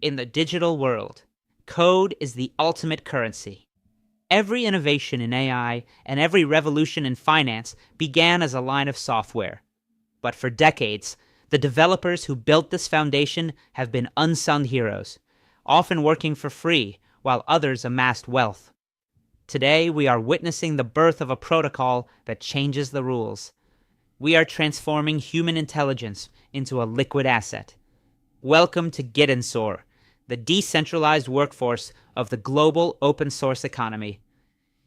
In the digital world, code is the ultimate currency. Every innovation in AI and every revolution in finance began as a line of software. But for decades, the developers who built this foundation have been unsung heroes, often working for free while others amassed wealth. Today, we are witnessing the birth of a protocol that changes the rules. We are transforming human intelligence into a liquid asset. Welcome to Gittensor, the decentralized workforce of the global open source economy.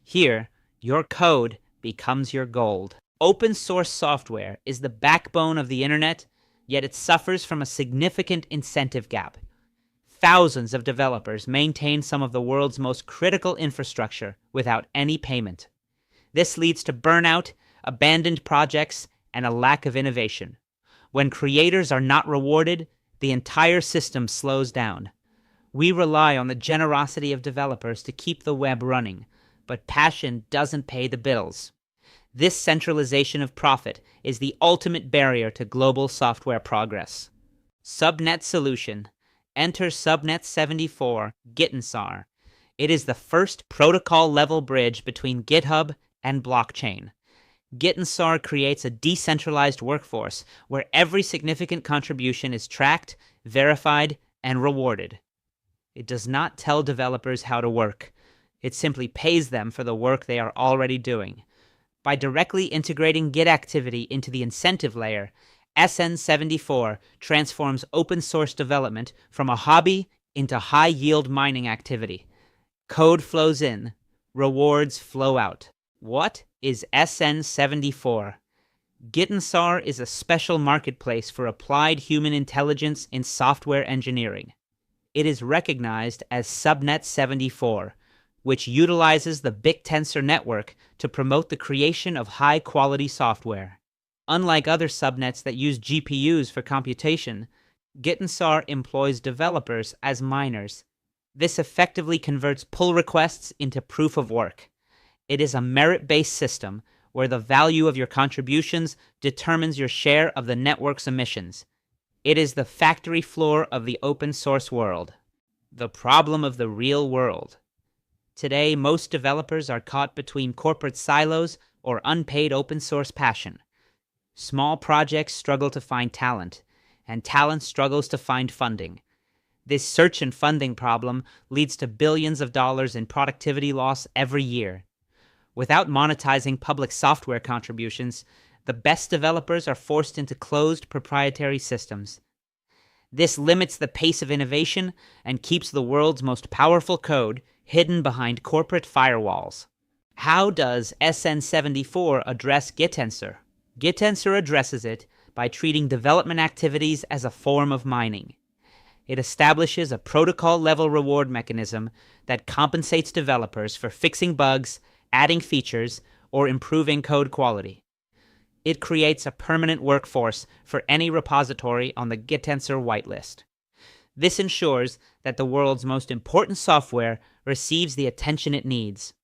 Here, your code becomes your gold. Open source software is the backbone of the internet, yet it suffers from a significant incentive gap. Thousands of developers maintain some of the world's most critical infrastructure without any payment. This leads to burnout, abandoned projects, and a lack of innovation. When creators are not rewarded, the entire system slows down. We rely on the generosity of developers to keep the web running, but passion doesn't pay the bills. This centralization of profit is the ultimate barrier to global software progress. Subnet Solution. Enter Subnet74 Gittensor. It is the first protocol-level bridge between GitHub and blockchain. Gittensor creates a decentralized workforce where every significant contribution is tracked, verified, and rewarded. It does not tell developers how to work. It simply pays them for the work they are already doing. By directly integrating Git activity into the incentive layer, SN74 transforms open source development from a hobby into high-yield mining activity. Code flows in, rewards flow out. What is SN74? Gittensor is a special marketplace for applied human intelligence in software engineering. It is recognized as Subnet 74, which utilizes the Bittensor network to promote the creation of high-quality software. Unlike other subnets that use GPUs for computation, Gittensor employs developers as miners. This effectively converts pull requests into proof of work. It is a merit-based system where the value of your contributions determines your share of the network's emissions. It is the factory floor of the open source world. The problem of the real world. Today, most developers are caught between corporate silos or unpaid open source passion. Small projects struggle to find talent, and talent struggles to find funding. This search and funding problem leads to billions of dollars in productivity loss every year. Without monetizing public software contributions, the best developers are forced into closed proprietary systems. This limits the pace of innovation and keeps the world's most powerful code hidden behind corporate firewalls. How does SN74 address Gittensor? Gittensor addresses it by treating development activities as a form of mining. It establishes a protocol-level reward mechanism that compensates developers for fixing bugs, adding features, or improving code quality. It creates a permanent workforce for any repository on the Gittensor whitelist. This ensures that the world's most important software receives the attention it needs,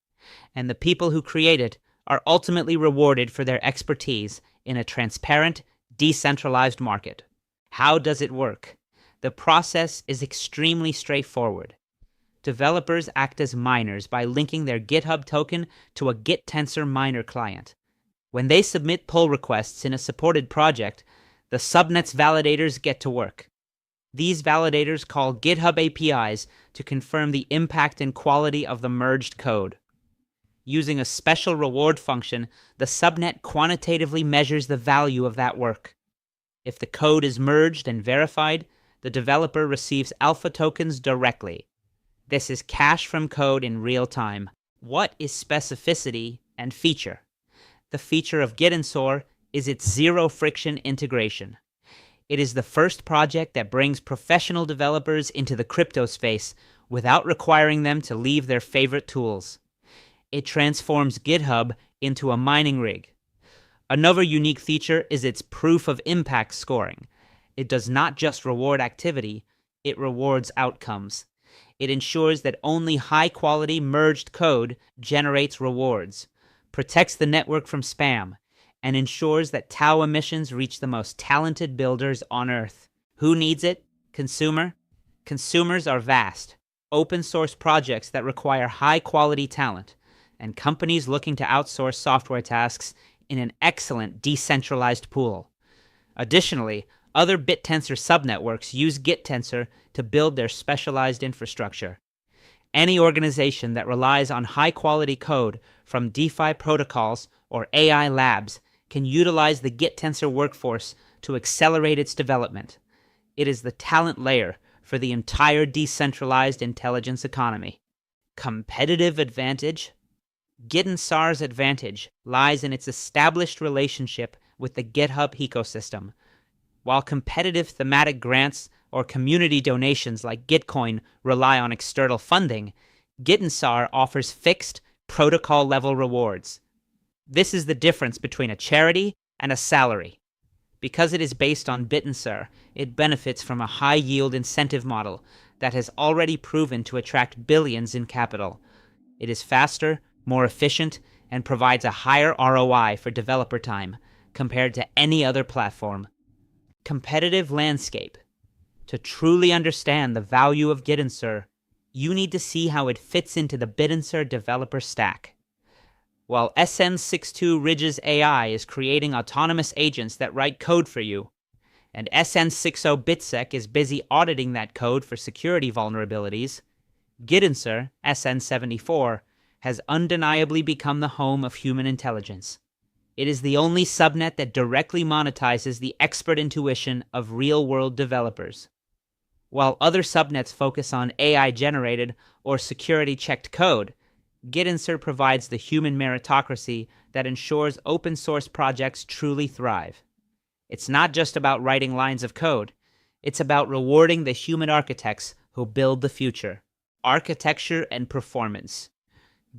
and the people who create it are ultimately rewarded for their expertise in a transparent, decentralized market. How does it work? The process is extremely straightforward. Developers act as miners by linking their GitHub token to a Gittensor miner client. When they submit pull requests in a supported project, the subnet's validators get to work. These validators call GitHub APIs to confirm the impact and quality of the merged code. Using a special reward function, the subnet quantitatively measures the value of that work. If the code is merged and verified, the developer receives alpha tokens directly. This is cash from code in real time. What is specificity and feature? The feature of Gittensor is its zero-friction integration. It is the first project that brings professional developers into the crypto space without requiring them to leave their favorite tools. It transforms GitHub into a mining rig. Another unique feature is its proof of impact scoring. It does not just reward activity, it rewards outcomes. It ensures that only high-quality merged code generates rewards, protects the network from spam, and ensures that tau emissions reach the most talented builders on Earth. Who needs it? Consumer? Consumers are vast, open source projects that require high quality talent, and companies looking to outsource software tasks in an excellent decentralized pool. Additionally, other Bittensor subnetworks use Gittensor to build their specialized infrastructure. Any organization that relies on high-quality code from DeFi protocols or AI labs can utilize the Gittensor workforce to accelerate its development. It is the talent layer for the entire decentralized intelligence economy. Competitive advantage? Gittensor's advantage lies in its established relationship with the GitHub ecosystem. While competitive thematic grants or community donations like Gitcoin rely on external funding, Gittensor offers fixed, protocol-level rewards. This is the difference between a charity and a salary. Because it is based on Bittensor, it benefits from a high-yield incentive model that has already proven to attract billions in capital. It is faster, more efficient, and provides a higher ROI for developer time compared to any other platform. Competitive landscape. To truly understand the value of Gittensor, you need to see how it fits into the Bittensor developer stack. While SN72 Ridge's AI is creating autonomous agents that write code for you, and SN60 Bitsec is busy auditing that code for security vulnerabilities, Gittensor, SN74, has undeniably become the home of human intelligence. It is the only subnet that directly monetizes the expert intuition of real-world developers. While other subnets focus on AI-generated or security-checked code, Gittensor provides the human meritocracy that ensures open-source projects truly thrive. It's not just about writing lines of code. It's about rewarding the human architects who build the future. Architecture and performance.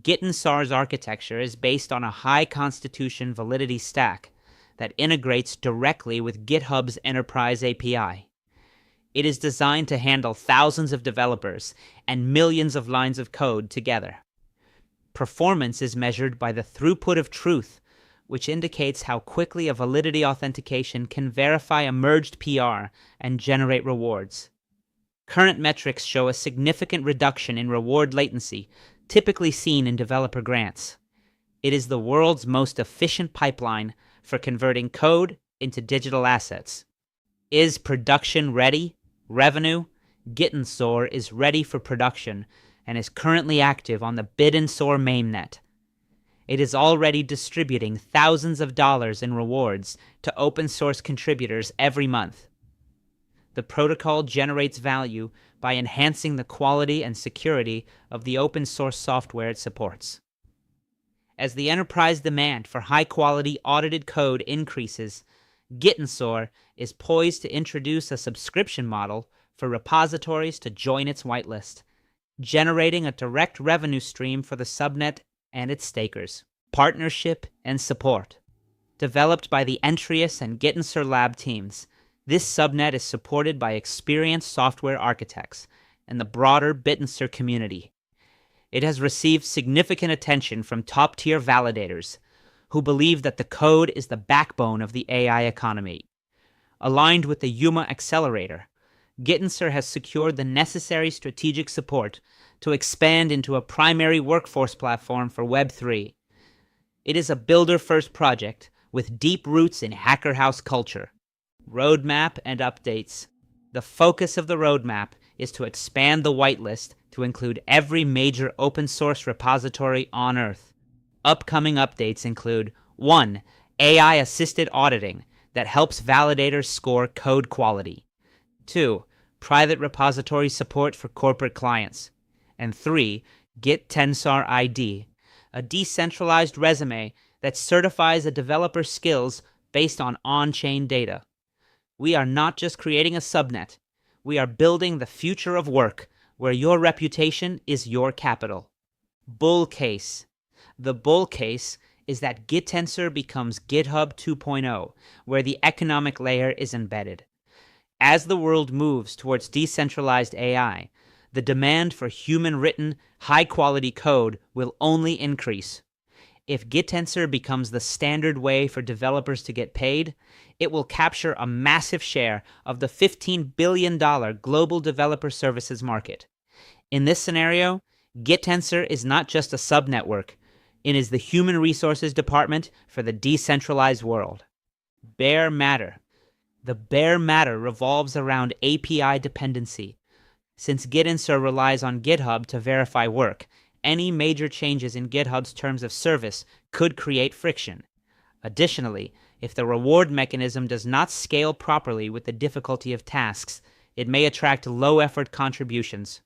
Gittensor's architecture is based on a high constitution validity stack that integrates directly with GitHub's Enterprise API. It is designed to handle thousands of developers and millions of lines of code together. Performance is measured by the throughput of truth, which indicates how quickly a validity authentication can verify a merged PR and generate rewards. Current metrics show a significant reduction in reward latency, typically seen in developer grants. It is the world's most efficient pipeline for converting code into digital assets. Is production ready? Revenue? Gittensor is ready for production and is currently active on the Bittensor mainnet. It is already distributing thousands of dollars in rewards to open source contributors every month. The protocol generates value by enhancing the quality and security of the open source software it supports. As the enterprise demand for high-quality audited code increases, Gittensor is poised to introduce a subscription model for repositories to join its whitelist, generating a direct revenue stream for the subnet and its stakers. Partnership and support. Developed by the Entrius and Gittensor Lab teams, this subnet is supported by experienced software architects and the broader Bittensor community. It has received significant attention from top-tier validators who believe that the code is the backbone of the AI economy. Aligned with the Yuma Accelerator, Gittensor has secured the necessary strategic support to expand into a primary workforce platform for Web3. It is a builder-first project with deep roots in Hacker House culture. Roadmap and updates. The focus of the roadmap is to expand the whitelist to include every major open-source repository on Earth. Upcoming updates include 1. AI-assisted auditing that helps validators score code quality. 2. Private repository support for corporate clients. And 3. Gittensor ID, a decentralized resume that certifies a developer's skills based on on-chain data. We are not just creating a subnet. We are building the future of work where your reputation is your capital. Bull case. The bull case is that Gittensor becomes GitHub 2.0, where the economic layer is embedded. As the world moves towards decentralized AI, the demand for human-written, high-quality code will only increase. If Gittensor becomes the standard way for developers to get paid, it will capture a massive share of the $15 billion global developer services market. In this scenario, Gittensor is not just a subnetwork, it is the human resources department for the decentralized world. Bare matter. The bare matter revolves around API dependency. Since Gittensor relies on GitHub to verify work, any major changes in GitHub's terms of service could create friction. Additionally, if the reward mechanism does not scale properly with the difficulty of tasks, it may attract low-effort contributions.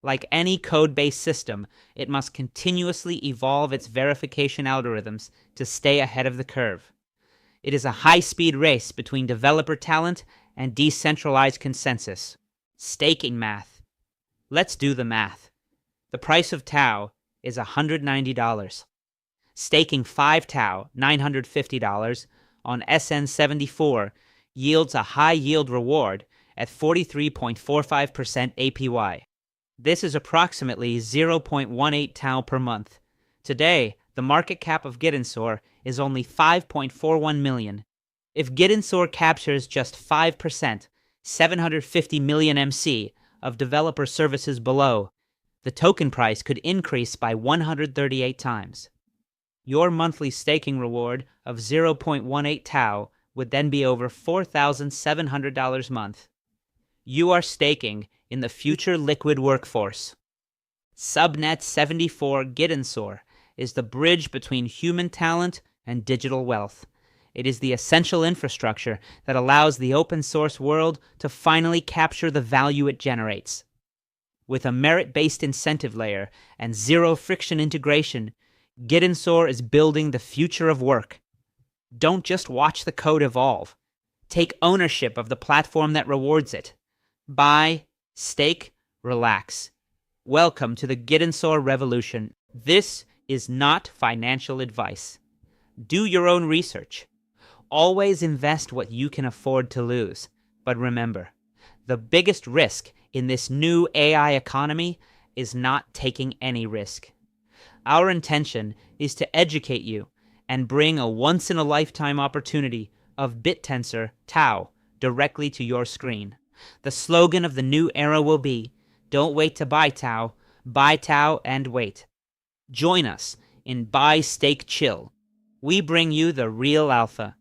Like any code-based system, it must continuously evolve its verification algorithms to stay ahead of the curve. It is a high-speed race between developer talent and decentralized consensus. Staking math. Let's do the math. The price of tau is $190. Staking 5 tau, $950, on SN74 yields a high-yield reward at 43.45% APY. This is approximately 0.18 tau per month. Today, the market cap of Gittensor is only 5.41 million. If Gittensor captures just 5%, 750 million MC, of developer services below, the token price could increase by 138 times. Your monthly staking reward of 0.18 tau would then be over $4,700 a month. You are staking in the future liquid workforce. Subnet 74 Gittensor is the bridge between human talent and digital wealth. It is the essential infrastructure that allows the open source world to finally capture the value it generates. With a merit-based incentive layer and zero friction integration, Gittensor is building the future of work. Don't just watch the code evolve. Take ownership of the platform that rewards it. Buy, stake, relax. Welcome to the Gittensor revolution. This is not financial advice. Do your own research. Always invest what you can afford to lose. But remember, the biggest risk in this new AI economy is not taking any risk. Our intention is to educate you and bring a once-in-a-lifetime opportunity of Bittensor Tau directly to your screen. The slogan of the new era will be, don't wait to buy Tau and wait. Join us in Buy, Stake, Chill. We bring you the real alpha.